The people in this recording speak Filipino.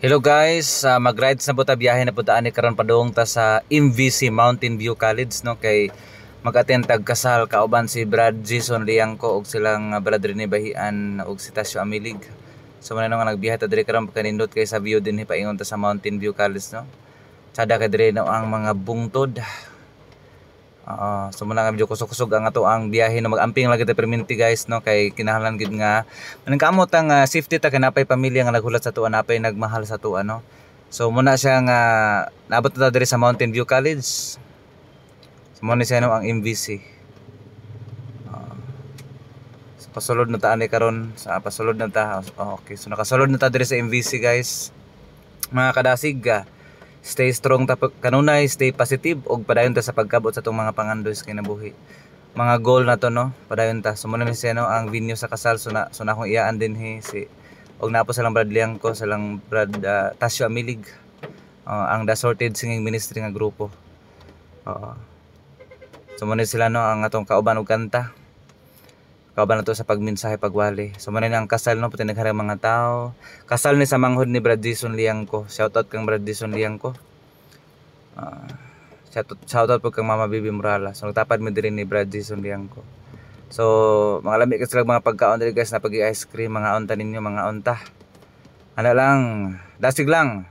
Hello guys, mag-rides na po ta biyahe na po ta ani karon padung ta sa MVC Mountain View College no kay mag-attend tag kasal kauban si Brad Jason Liangco og silang brad ni Bahian og si Tasyo Amilig. So man nga nagbiyahe ta diri karon kanindot kay sa view din paingon ta sa Mountain View College no. Sada kay diri no ang mga bungtod. So muna nga medyo kusog-kusog ang ato ang biyahe no mag-amping lagi ta perminti guys no kay kinahanglan gid nga nangkamot ang safety ta kanapay pamilya nga naghulat sa tuwa napay nagmahal sa tuwa no. So muna siya nga naabot na ta diri sa Mountain View College. So muna siya no ang MVC. So pasulod na ta ani karon sa pasulod na ta. Okay, so nakasulod na ta diri sa MVC guys. Mga kadasig stay strong ta kanunay, stay positive og padayon ta sa pagkabot sa tong mga pangandos kinabuhi. Mga goal na to no, padayon ta. Sumunod ni siya no ang venue sa kasal so na akong iyaan din si og napo sa lang Brad Liangco, sa lang Brad Tasyo Amilig. Ang The Sorted Singing Ministry nga grupo. Sumunod sila no ang atong kauban og kanta. Kauban na to sa pagmensahe pagwali. Sumunod na ang kasal no pati nagharang mga tao. Kasal ni sa manghod ni Brad Jason Liangco. Shoutout kang Brad Jason Liangco. Shoutout po kang Mama Bibi Morala. So nagtapad mo din ni Brad Jason Liangco. So mga lamig kasi mga pagkaon diri guys na pag-i-ice cream, mga onta ninyo, mga onta. Ano lang, dasig lang.